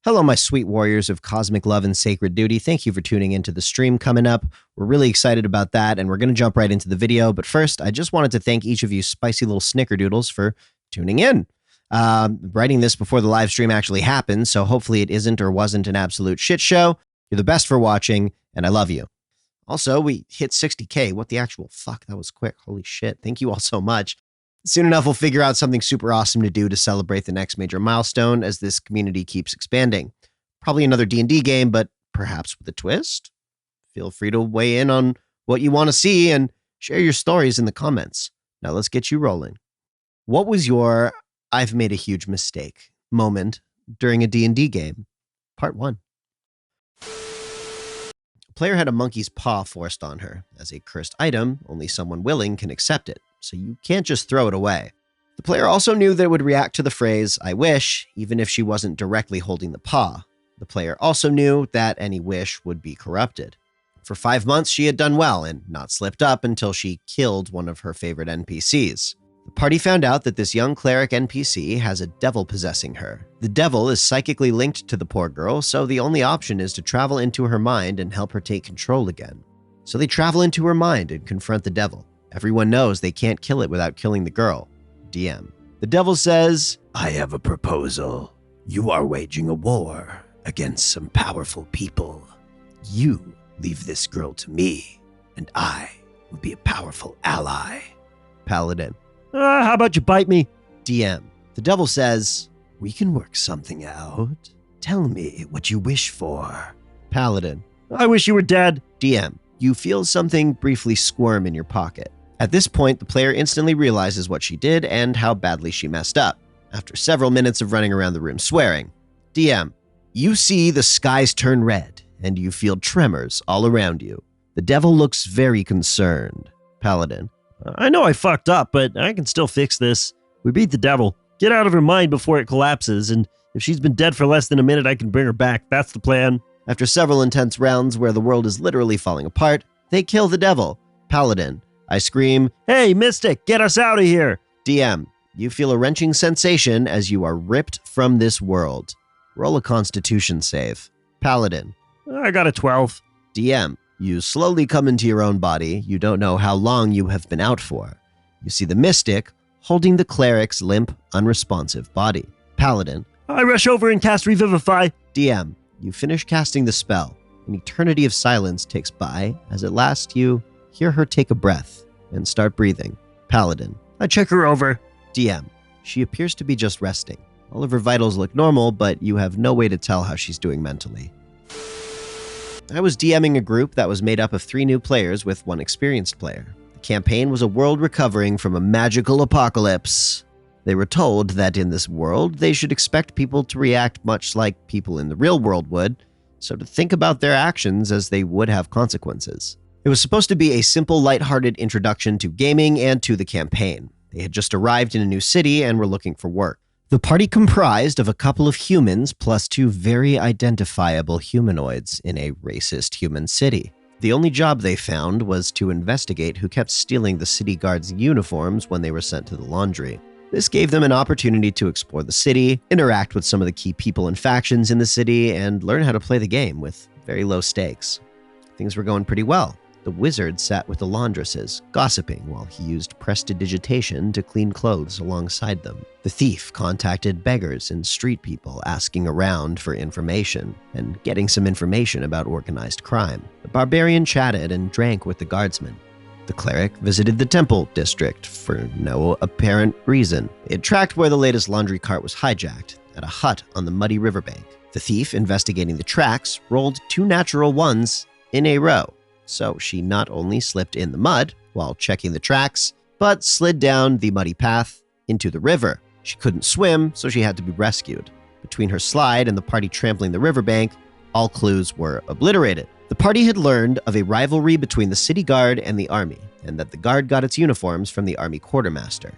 Hello, my sweet warriors of cosmic love and sacred duty. Thank you for tuning into the stream coming up. We're really excited about that, and we're going to jump right into the video. But first, I just wanted to thank each of you spicy little snickerdoodles for tuning in. Writing this before the live stream actually happened, so hopefully it isn't or wasn't an absolute shit show. You're the best for watching, and I love you. Also, we hit 60K. What the actual fuck? That was quick. Holy shit. Thank you all so much. Soon enough, we'll figure out something super awesome to do to celebrate the next major milestone as this community keeps expanding. Probably another D&D game, but perhaps with a twist? Feel free to weigh in on what you want to see and share your stories in the comments. Now let's get you rolling. What was your "I've made a huge mistake" moment during a D&D game? Part 1. A player had a monkey's paw forced on her. As a cursed item, only someone willing can accept it, so you can't just throw it away. The player also knew that it would react to the phrase, "I wish," even if she wasn't directly holding the paw. The player also knew that any wish would be corrupted. For 5 months, she had done well and not slipped up until she killed one of her favorite NPCs. The party found out that this young cleric NPC has a devil possessing her. The devil is psychically linked to the poor girl, so the only option is to travel into her mind and help her take control again. So they travel into her mind and confront the devil. Everyone knows they can't kill it without killing the girl. DM. The devil says, "I have a proposal. You are waging a war against some powerful people. You leave this girl to me, and I will be a powerful ally." Paladin. How about you bite me? DM. The devil says, "We can work something out. Tell me what you wish for." Paladin. I wish you were dead. DM. You feel something briefly squirm in your pocket. At this point, the player instantly realizes what she did and how badly she messed up, after several minutes of running around the room swearing. DM. You see the skies turn red, and you feel tremors all around you. The devil looks very concerned. Paladin. I know I fucked up, but I can still fix this. We beat the devil. Get out of her mind before it collapses, and if she's been dead for less than a minute, I can bring her back. That's the plan. After several intense rounds where the world is literally falling apart, they kill the devil. Paladin. I scream, "Hey, Mystic, get us out of here!" DM. You feel a wrenching sensation as you are ripped from this world. Roll a Constitution save. Paladin. I got a 12. DM. You slowly come into your own body. You don't know how long you have been out for. You see the Mystic holding the cleric's limp, unresponsive body. Paladin. I rush over and cast Revivify. DM. You finish casting the spell. An eternity of silence takes by as at last you hear her take a breath and start breathing. Paladin. I check her over. DM. She appears to be just resting. All of her vitals look normal, but you have no way to tell how she's doing mentally. I was DMing a group that was made up of 3 new players with 1 experienced player. The campaign was a world recovering from a magical apocalypse. They were told that in this world, they should expect people to react much like people in the real world would, so to think about their actions as they would have consequences. It was supposed to be a simple, lighthearted introduction to gaming and to the campaign. They had just arrived in a new city and were looking for work. The party comprised of a couple of humans plus 2 very identifiable humanoids in a racist human city. The only job they found was to investigate who kept stealing the city guards' uniforms when they were sent to the laundry. This gave them an opportunity to explore the city, interact with some of the key people and factions in the city, and learn how to play the game with very low stakes. Things were going pretty well. The wizard sat with the laundresses, gossiping while he used prestidigitation to clean clothes alongside them. The thief contacted beggars and street people asking around for information and getting some information about organized crime. The barbarian chatted and drank with the guardsmen. The cleric visited the temple district for no apparent reason. It tracked where the latest laundry cart was hijacked, at a hut on the muddy riverbank. The thief, investigating the tracks, rolled 2 natural ones in a row. So she not only slipped in the mud while checking the tracks, but slid down the muddy path into the river. She couldn't swim, so she had to be rescued. Between her slide and the party trampling the riverbank, all clues were obliterated. The party had learned of a rivalry between the city guard and the army, and that the guard got its uniforms from the army quartermaster.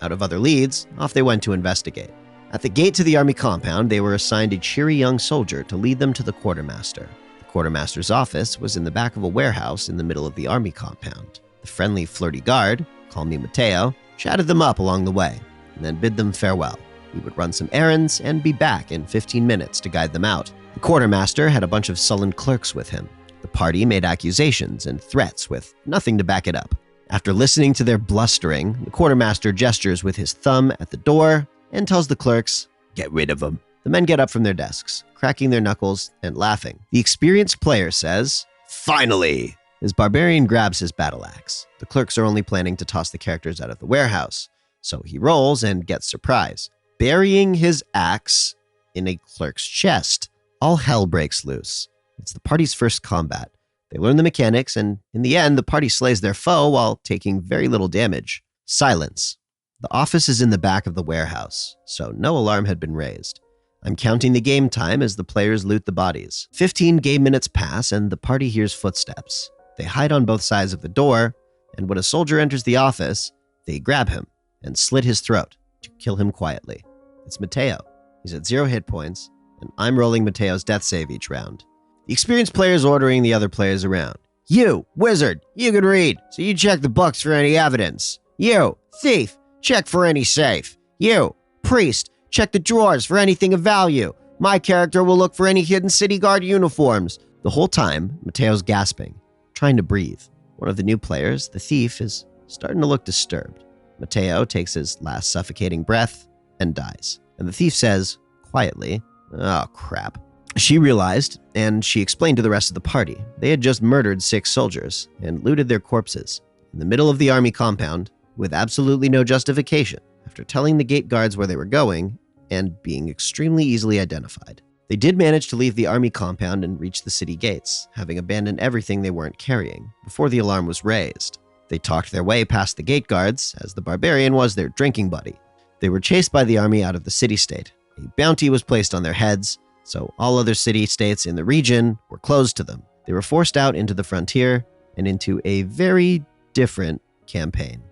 Out of other leads, off they went to investigate. At the gate to the army compound, they were assigned a cheery young soldier to lead them to the quartermaster. Quartermaster's office was in the back of a warehouse in the middle of the army compound. The friendly, flirty guard, call me Mateo, chatted them up along the way, and then bid them farewell. He would run some errands and be back in 15 minutes to guide them out. The quartermaster had a bunch of sullen clerks with him. The party made accusations and threats with nothing to back it up. After listening to their blustering, the quartermaster gestures with his thumb at the door and tells the clerks, "Get rid of them." The men get up from their desks, cracking their knuckles and laughing. The experienced player says, "Finally!" His barbarian grabs his battle axe. The clerks are only planning to toss the characters out of the warehouse, so he rolls and gets surprise, burying his axe in a clerk's chest. All hell breaks loose. It's the party's first combat. They learn the mechanics, and in the end, the party slays their foe while taking very little damage. Silence. The office is in the back of the warehouse, so no alarm had been raised. I'm counting the game time as the players loot the bodies. 15 game minutes pass, and the party hears footsteps. They hide on both sides of the door, and when a soldier enters the office, they grab him and slit his throat to kill him quietly. It's Mateo. He's at 0 hit points, and I'm rolling Mateo's death save each round. The experienced player is ordering the other players around. "You, wizard, you can read, so you check the books for any evidence. You, thief, check for any safe. You, priest, check the drawers for anything of value. My character will look for any hidden city guard uniforms." The whole time, Mateo's gasping, trying to breathe. One of the new players, the thief, is starting to look disturbed. Mateo takes his last suffocating breath and dies. And the thief says, quietly, "Oh, crap." She realized, and she explained to the rest of the party. They had just murdered 6 soldiers and looted their corpses in the middle of the army compound with absolutely no justification, after telling the gate guards where they were going and being extremely easily identified. They did manage to leave the army compound and reach the city gates, having abandoned everything they weren't carrying before the alarm was raised. They talked their way past the gate guards, as the barbarian was their drinking buddy. They were chased by the army out of the city-state. A bounty was placed on their heads, so all other city-states in the region were closed to them. They were forced out into the frontier and into a very different campaign.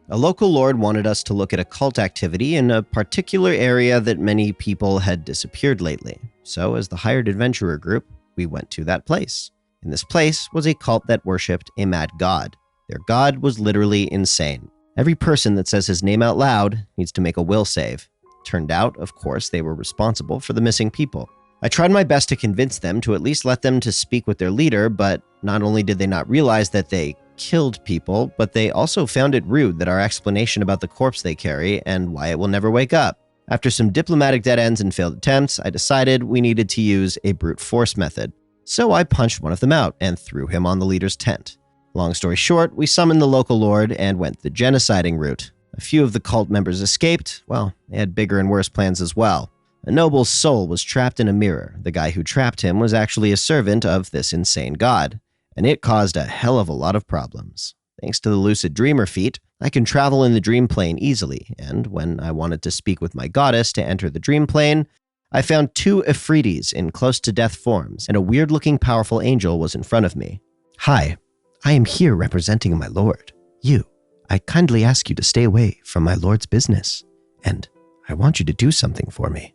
A local lord wanted us to look at a cult activity in a particular area that many people had disappeared lately. So as the hired adventurer group, we went to that place. In this place was a cult that worshipped a mad god. Their god was literally insane. Every person that says his name out loud needs to make a will save. Turned out, of course, they were responsible for the missing people. I tried my best to convince them to at least let them to speak with their leader, but not only did they not realize that they killed people, but they also found it rude that our explanation about the corpse they carry and why it will never wake up. After some diplomatic dead ends and failed attempts, I decided we needed to use a brute force method. So I punched one of them out and threw him on the leader's tent. Long story short, we summoned the local lord and went the genociding route. A few of the cult members escaped. Well, they had bigger and worse plans as well. A noble's soul was trapped in a mirror. The guy who trapped him was actually a servant of this insane god, and it caused a hell of a lot of problems. Thanks to the lucid dreamer feat, I can travel in the dream plane easily, and when I wanted to speak with my goddess to enter the dream plane, I found 2 Ifritis in close-to-death forms, and a weird-looking powerful angel was in front of me. "Hi, I am here representing my lord. I kindly ask you to stay away from my lord's business, and I want you to do something for me."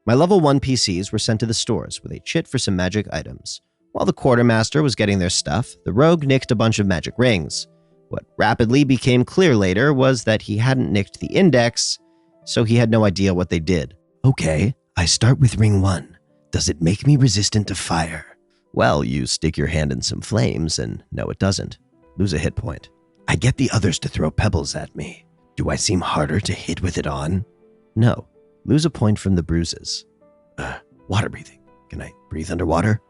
My level 1 PCs were sent to the stores with a chit for some magic items. While the quartermaster was getting their stuff, the rogue nicked a bunch of magic rings. What rapidly became clear later was that he hadn't nicked the index, so he had no idea what they did. "Okay, I start with ring 1. Does it make me resistant to fire?" "Well, you stick your hand in some flames, and no, it doesn't. Lose a hit point." "I get the others to throw pebbles at me. Do I seem harder to hit with it on?" "No. Lose a point from the bruises." Water breathing. Can I breathe underwater?"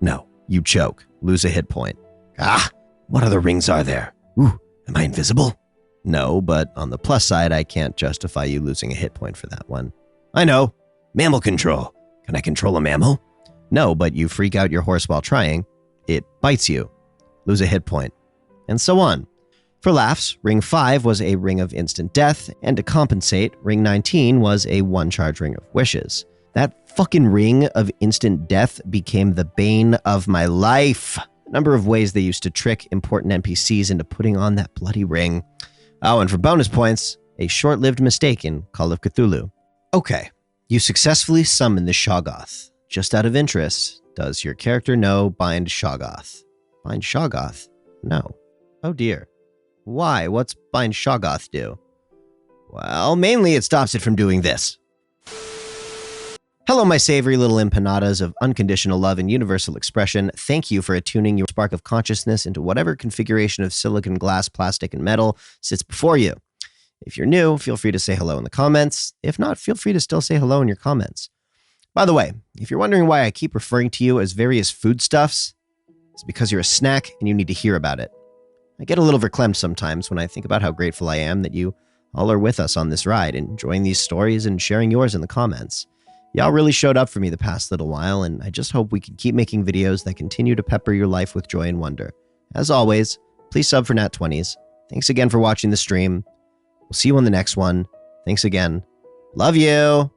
"No. You choke. Lose a hit point." "Ah! What other rings are there? Ooh, am I invisible?" "No, but on the plus side, I can't justify you losing a hit point for that one." "I know. Mammal control. Can I control a mammal?" "No, but you freak out your horse while trying. It bites you. Lose a hit point." And so on. For laughs, ring 5 was a ring of instant death, and to compensate, ring 19 was a 1-charge ring of wishes. That fucking ring of instant death became the bane of my life. A number of ways they used to trick important NPCs into putting on that bloody ring. Oh, and for bonus points, a short-lived mistake in Call of Cthulhu. Okay, you successfully summoned the Shoggoth. Just out of interest, does your character know Bind Shoggoth? Bind Shoggoth? No. Oh dear. Why? What's Bind Shoggoth do? Well, mainly it stops it from doing this. Hello, my savory little empanadas of unconditional love and universal expression. Thank you for attuning your spark of consciousness into whatever configuration of silicon, glass, plastic, and metal sits before you. If you're new, feel free to say hello in the comments. If not, feel free to still say hello in your comments. By the way, if you're wondering why I keep referring to you as various foodstuffs, it's because you're a snack and you need to hear about it. I get a little verklempt sometimes when I think about how grateful I am that you all are with us on this ride, enjoying these stories and sharing yours in the comments. Y'all really showed up for me the past little while, and I just hope we can keep making videos that continue to pepper your life with joy and wonder. As always, please sub for Nat20s. Thanks again for watching the stream. We'll see you on the next one. Thanks again. Love you!